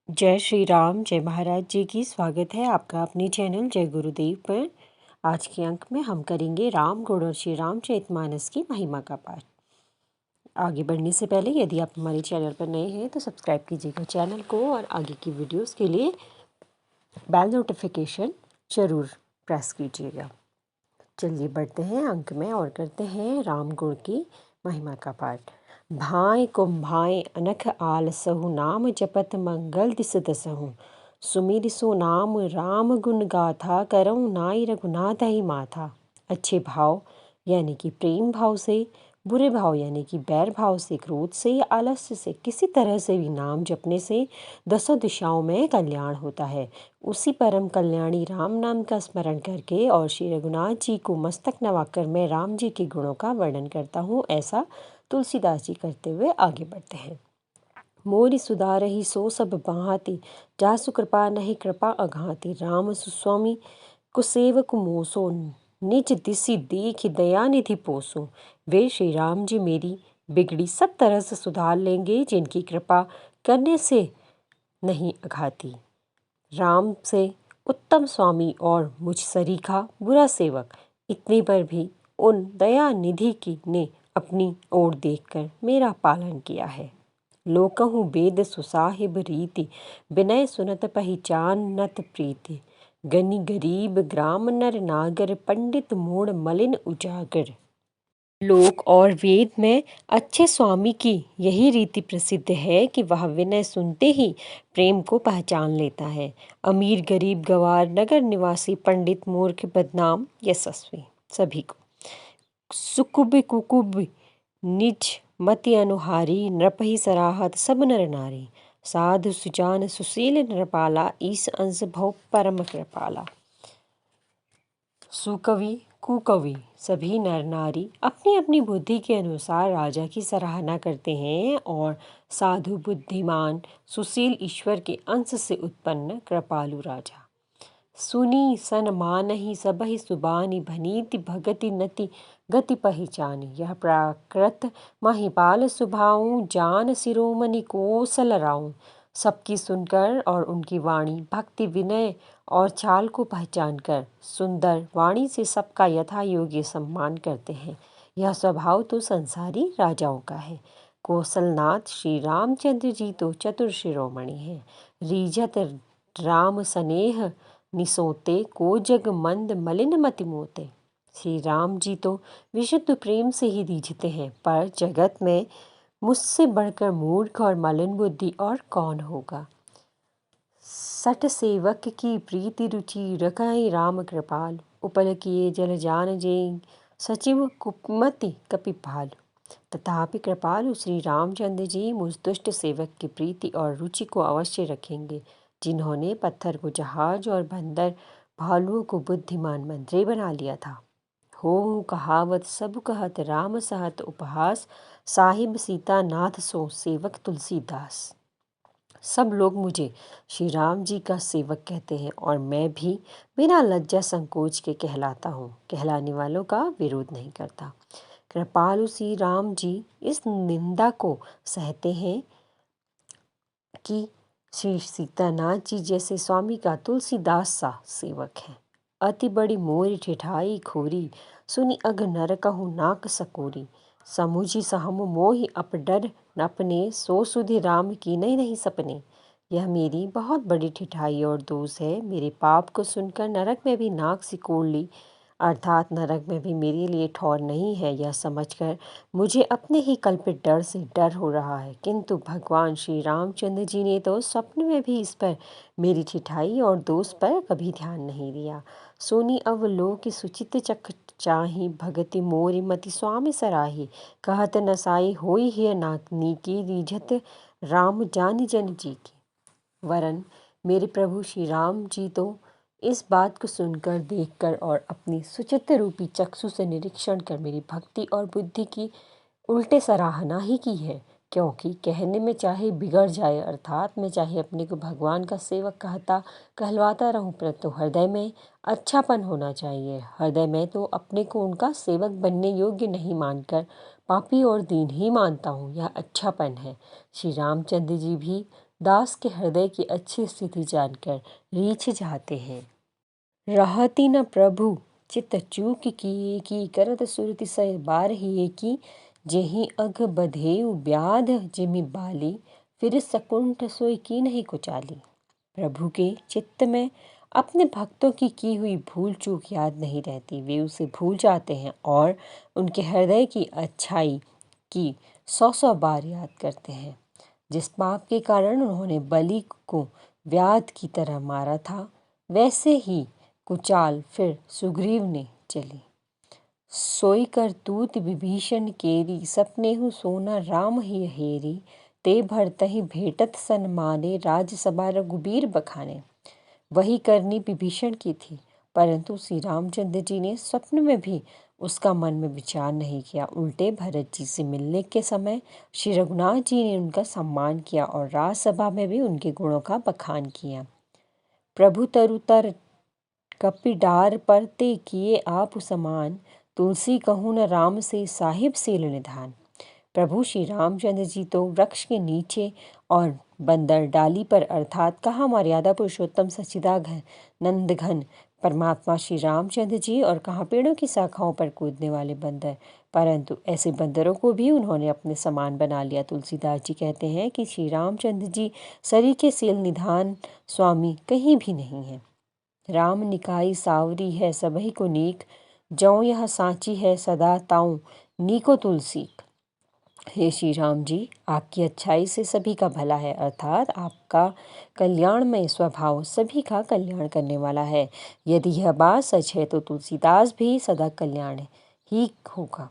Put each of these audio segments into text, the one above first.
जय श्री राम, जय महाराज जी की। स्वागत है आपका अपने चैनल जय गुरुदेव पर। आज के अंक में हम करेंगे राम गुण और श्री रामचरितमानस की महिमा का पाठ। आगे बढ़ने से पहले यदि आप हमारे चैनल पर नए हैं तो सब्सक्राइब कीजिएगा चैनल को और आगे की वीडियोस के लिए बेल नोटिफिकेशन जरूर प्रेस कीजिएगा। चलिए बढ़ते हैं अंक में और करते हैं राम गुण की महिमा का पाठ। भाय कुम्भाय अनख आलसहु नाम जपत मंगल दिस दसहु सुमिर सो नाम राम गुण गाथा करऊँ नाई रघुनाथ ही माथा। अच्छे भाव यानी कि प्रेम भाव से, बुरे भाव यानी कि बैर भाव से, क्रोध से या आलस्य से, किसी तरह से भी नाम जपने से दसों दिशाओं में कल्याण होता है। उसी परम कल्याणी राम नाम का स्मरण करके और श्री रघुनाथ जी को मस्तक नवाकर मैं राम जी के गुणों का वर्णन करता हूँ, ऐसा तुलसीदास जी करते हुए आगे बढ़ते हैं। मोरि सुधारहि सो सब बाँति, जासु कृपा नहीं कृपा अघाति। राम सुस्वामी कुसेवक मोसो, निज दिसि देख दया निधि पोसो। वे श्री राम जी मेरी बिगड़ी सब तरह से सुधार लेंगे, जिनकी कृपा करने से नहीं अघाती। राम से उत्तम स्वामी और मुझ सरीखा बुरा सेवक, इतने पर भी उन दया निधि की ने अपनी ओर देखकर मेरा पालन किया है। लोकहु वेद सुसाहिब रीति, विनय सुनत पहिचान नत प्रीति। गनि गरीब ग्राम नर नागर, पंडित मूढ़ मलिन उजागर। लोक और वेद में अच्छे स्वामी की यही रीति प्रसिद्ध है कि वह विनय सुनते ही प्रेम को पहचान लेता है। अमीर गरीब गवार, नगर निवासी, पंडित मूर्ख बदनाम यशस्वी, सभी को। सुकुब कुकुब निज मति अनुहारी, नृपहि सराहत सब नर नारी। साधु सुजान सुशील नृपाला, ईस अंश भव परम कृपाला। सुकवि कुकवि सभी नर नारी अपनी अपनी बुद्धि के अनुसार राजा की सराहना करते हैं और साधु बुद्धिमान सुशील ईश्वर के अंश से उत्पन्न कृपालु राजा। सुनी सन मानहि सबहि सुबानी, भनीति भगति नति गति पहिचानी। यह प्राकृत महिपाल सुभाऊं, जान शिरोमणि कोसल राऊं। सबकी सुनकर और उनकी वाणी भक्ति विनय और चाल को पहचान कर सुंदर वाणी से सबका यथा योग्य सम्मान करते हैं। यह स्वभाव तो संसारी राजाओं का है। कौशलनाथ श्री रामचंद्र जी तो चतुर शिरोमणि हैं। रीझत राम स्नेह निसोते, को जग मंद मलिन मति मोते। श्री राम जी तो विशुद्ध प्रेम से ही रीझते हैं, पर जगत में मुझसे बढ़कर मूर्ख और मलिन बुद्धि और कौन होगा। सठ सेवक की प्रीति रुचि, रखहि राम कृपाल। उपल किए जल जान जेई, सचिव कुमति कपिपाल। तथापि कृपालु श्री रामचंद्र जी मुझ दुष्ट सेवक की प्रीति और रुचि को अवश्य रखेंगे, जिन्होंने पत्थर को जहाज और बंदर भालुओं को बुद्धिमान मंत्री बना लिया था। हो कहावत सब कहत, राम सहत उपहास। साहिब सीता नाथ सो, सेवक तुलसीदास। सब लोग मुझे श्री राम जी का सेवक कहते हैं और मैं भी बिना लज्जा संकोच के कहलाता हूँ। कहलाने वालों का विरोध नहीं करता। कृपालु श्री राम जी इस निंदा को सहते हैं कि श्री सीतानाथ जी जैसे स्वामी का तुलसीदास सा सेवक है। अति बड़ी मोरी ठिठाई खोरी, सुनी अग नर कहु नाक सकोरी। समुझी सहम मोहि अपडर अपने, सो सुधि राम की नहीं सपने। यह मेरी बहुत बड़ी ठिठाई और दोष है। मेरे पाप को सुनकर नरक में भी नाक सिकोड़ ली, अर्थात नरक में भी मेरे लिए ठौर नहीं है, यह समझकर मुझे अपने ही कल्पित डर से डर हो रहा है। किंतु भगवान श्री रामचंद्र जी ने तो स्वप्न में भी इस पर मेरी ठिठाई और दोष पर कभी ध्यान नहीं दिया। सोनी अवलोक सुचित चख चाही, भगति मोरि मति स्वामी सराही। कहत नसाई होई हिय नाकनी की, रीझत राम जानि जन जी की। वरन मेरे प्रभु श्री राम जी तो इस बात को सुनकर, देखकर और अपनी सुचित्र रूपी चक्षु से निरीक्षण कर मेरी भक्ति और बुद्धि की उल्टे सराहना ही की है। क्योंकि कहने में चाहे बिगड़ जाए, अर्थात मैं चाहे अपने को भगवान का सेवक कहलवाता रहूं, परंतु हृदय में अच्छापन होना चाहिए। हृदय में तो अपने को उनका सेवक बनने योग्य नहीं मानकर पापी और दीन ही मानता हूँ, यह अच्छापन है। श्री रामचंद्र जी भी दास के हृदय की अच्छी स्थिति जानकर रीछ जाते हैं। रहती न प्रभु चित चूक की करत सुरति सय बार ही की, जेहि अघ बधेउ व्याध जिमि बाली, फिर सकुंठ सोई की नहीं कुचाली। प्रभु के चित्त में अपने भक्तों की हुई भूल चूक याद नहीं रहती, वे उसे भूल जाते हैं और उनके हृदय की अच्छाई की 100 बार याद करते हैं। जिस पाप के कारण उन्होंने बलि को व्याध की तरह मारा था, वैसे ही कुचाल फिर सुग्रीव ने चली। सोई करतूत विभीषण केरी, सपनेहु सोना राम ही हेरी, ते भरतहि भेटत सन्माने, राजसभा रघुबीर बखाने। वही करनी विभीषण की थी, परंतु श्री रामचंद्र जी ने स्वप्न में भी उसका मन में विचार नहीं किया। उल्टे भरत जी से मिलने के समय श्री रघुनाथ जी ने उनका सम्मान किया और राजसभा में भी उनके गुणों का बखान किया। प्रभु तरुतर कपिडार पर ते किए आप समान, तुलसी कहूँ न राम से साहिब सील निधान। प्रभु श्री रामचंद्र जी तो वृक्ष के नीचे और बंदर डाली पर अर्थात कहा मर्यादा पुरुषोत्तम सच्चिदाघन नंदघन परमात्मा श्री रामचंद्र जी और कहाँ पेड़ों की शाखाओं पर कूदने वाले बंदर, परंतु ऐसे बंदरों को भी उन्होंने अपने समान बना लिया। तुलसीदास जी कहते हैं कि श्री रामचंद्र जी सरीखे सील निधान स्वामी कहीं भी नहीं है। राम निकाई सावरी है सबही को नीक, जौ यह सांची है सदा ताऊं नीको तुलसी। हे श्री राम जी, आपकी अच्छाई से सभी का भला है, अर्थात आपका कल्याणमय स्वभाव सभी का कल्याण करने वाला है। यदि यह बात सच है तो तुलसीदास भी सदा कल्याण ही होगा।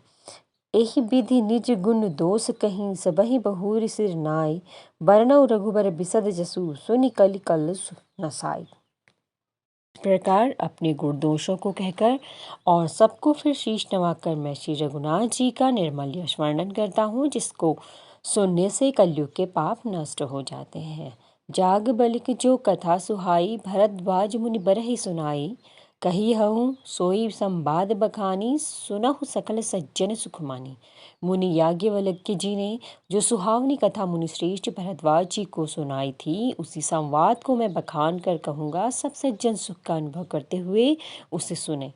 एहि विधि निज गुण दोष कहीं, सबहि बहुर सिर नाई, बरनउ रघुबर बिसद जसु, सुनि कलि कलुष नसाई। प्रकार अपने गुण दोषों को कहकर और सबको फिर शीश नवाकर मैं श्री रघुनाथ जी का निर्मल यश वर्णन करता हूँ, जिसको सुनने से कलयुग के पाप नष्ट हो जाते हैं। जाग बलिक जो कथा सुहाई, भरद्वाज मुनि बरहि सुनाई, कही हूँ सोई संवाद बखानी, सुनहु सकल सज्जन सुखमानी। मुनि याज्ञवल्क्य जी ने जो सुहावनी कथा मुनिश्रेष्ठ भरद्वाज जी को सुनाई थी, उसी संवाद को मैं बखान कर कहूँगा। सब सज्जन सुख का अनुभव करते हुए उसे सुने।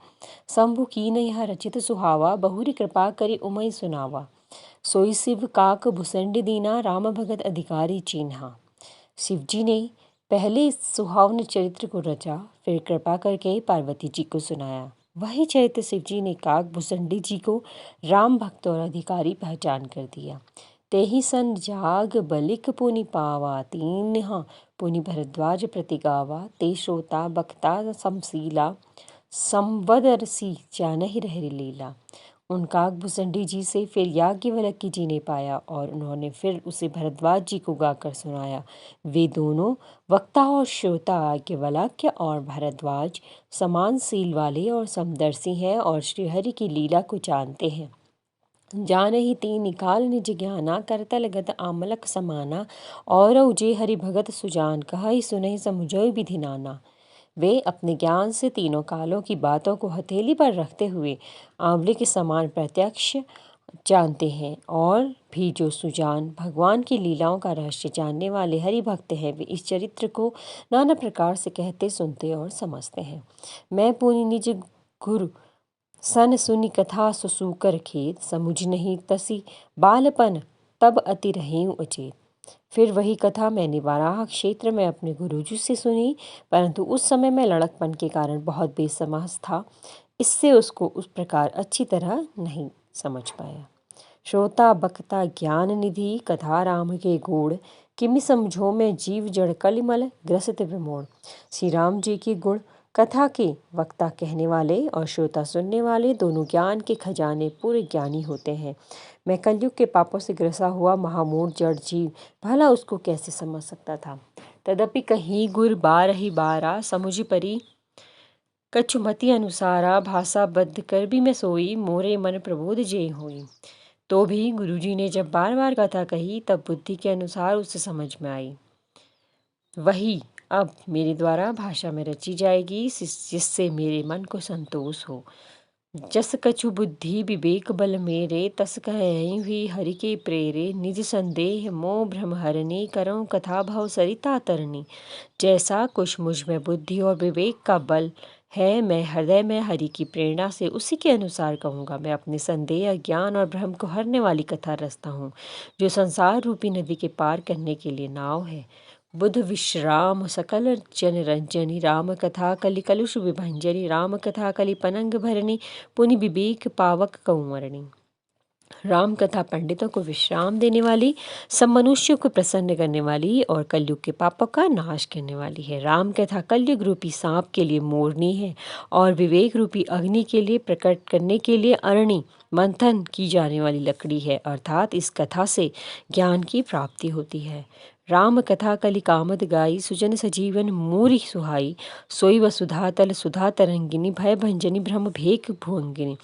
शंभु कीन यह रचित सुहावा, बहुरी कृपा करी उमय सुनावा, सोई शिव काक भुसंड दीना, राम भगत अधिकारी चीन्हा। शिव जी ने पहले इस सुहावने चरित्र को रचा, फिर कृपा करके पार्वती जी को सुनाया। वही चरित्र शिव जी ने काक भुसंडी जी को राम भक्त और अधिकारी पहचान कर दिया। तेहि सन जाग बलिक पुनि पावा, तीन्हा पुनि भरद्वाज प्रतिगावा, ते श्रोता बक्ता समशीला, संवदरसी जानहि रहरि लीला। उन काक भुसंडी जी से फिर याज्ञवल्क्य जी ने पाया और उन्होंने फिर उसे भरद्वाज जी को गाकर सुनाया। वे दोनों वक्ता और श्रोता याज्ञवल्क्य और भरद्वाज समान सील वाले और समदर्शी हैं और श्रीहरि की लीला को जानते हैं। जानहि ती निकाल निज ज्ञाना, करतल गत आमलक समाना, और जे हरि भगत सुजान, कहहि सुनहि समुझइ विधि नाना। वे अपने ज्ञान से तीनों कालों की बातों को हथेली पर रखते हुए आंवले के समान प्रत्यक्ष जानते हैं, और भी जो सुजान भगवान की लीलाओं का रहस्य जानने वाले हरि भक्त हैं, वे इस चरित्र को नाना प्रकार से कहते सुनते और समझते हैं। मैं पुनि निज गुरु सन सुनि कथा सुसूकर खेत, समुझ नहीं तसी बालपन तब अति रहें अचेत। फिर वही कथा मैंने वाराह क्षेत्र में अपने गुरुजी से सुनी, परंतु उस समय मैं लड़कपन के कारण बहुत बेसमझ था, इससे उसको उस प्रकार अच्छी तरह नहीं समझ पाया। श्रोता बक्ता ज्ञान निधि, कथा राम के गुण, किमि समझो में जीव जड़ कलिमल ग्रसित विमोड़। श्री राम जी की गुण कथा के वक्ता कहने वाले और श्रोता सुनने वाले दोनों ज्ञान के खजाने पूरे ज्ञानी होते हैं। मैं कलयुग के पापों से ग्रसा हुआ महामूढ़ जड़ जीव भला उसको कैसे समझ सकता था। तदपि कहीं गुर बारहि बारा, समुझ परी कछुमति अनुसारा, भाषा बद्ध कर भी मैं सोई, मोरे मन प्रबोध जे होई। तो भी गुरुजी ने जब बार बार कथा कही, तब बुद्धि के अनुसार उसे समझ में आई। वही अब मेरे द्वारा भाषा में रची जाएगी, जिससे मेरे मन को संतोष हो। जस कछु बुद्धि विवेक बल मेरे, तस कहई हुई हरि के प्रेरे। निज संदेह मोह भ्रम हरनी, करऊँ कथा भव सरिता तरनी। जैसा कुछ मुझ में बुद्धि और विवेक का बल है, मैं हृदय में हरि की प्रेरणा से उसी के अनुसार कहूँगा। मैं अपने संदेह, ज्ञान और भ्रम को हरने वाली कथा रचता हूँ, जो संसार रूपी नदी के पार करने के लिए नाव है। बुध विश्राम सकल जन रंजनी, राम कथा कलि कलुष विभंजनी। राम कथा कलि पनंग भरनी, पुनि विवेक पावक कौमरणी। राम कथा पंडितों को विश्राम देने वाली, सब मनुष्यों को प्रसन्न करने वाली और कलयुग के पापों का नाश करने वाली है। राम कथा कलयुग रूपी सांप के लिए मोरनी है और विवेक रूपी अग्नि के लिए प्रकट करने के लिए अरणी मंथन की जाने वाली लकड़ी है। अर्थात इस कथा से ज्ञान की प्राप्ति होती है। राम कथा कलि कामद गाई, सुजन सजीवन मोरि सुहाई। सोई वसुधा तल सुधा तरंगिनी, भय भंजनी भ्रम भेक भुअंगिनी।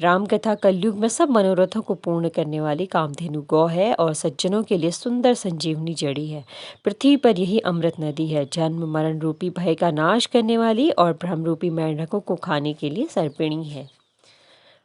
राम कथा कलयुग में सब मनोरथों को पूर्ण करने वाली कामधेनु गौ है और सज्जनों के लिए सुंदर संजीवनी जड़ी है। पृथ्वी पर यही अमृत नदी है, जन्म मरण रूपी भय का नाश करने वाली और भ्रम रूपी मेंढकों को खाने के लिए सर्पिणी है।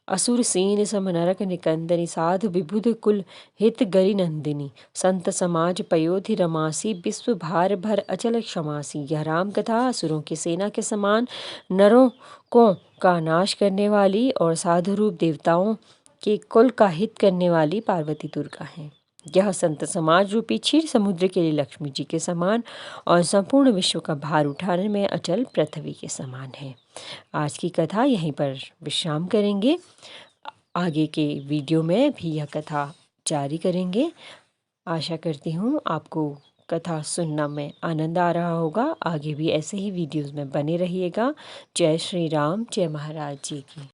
असुर सेन सम नरक निकंदनी, साधु विबुध कुल हित गरि नंदिनी। संत समाज पयोधि रमासी, विश्व भार भर अचल क्षमासी। यह राम कथा असुरों की सेना के समान नरों को का नाश करने वाली और साधु रूप देवताओं के कुल का हित करने वाली पार्वती दुर्गा है। यह संत समाज रूपी क्षीर समुद्र के लिए लक्ष्मी जी के समान और संपूर्ण विश्व का भार उठाने में अचल पृथ्वी के समान है। आज की कथा यहीं पर विश्राम करेंगे। आगे के वीडियो में भी यह कथा जारी करेंगे। आशा करती हूँ आपको कथा सुनना में आनंद आ रहा होगा। आगे भी ऐसे ही वीडियोस में बने रहिएगा। जय श्री राम, जय महाराज जी की।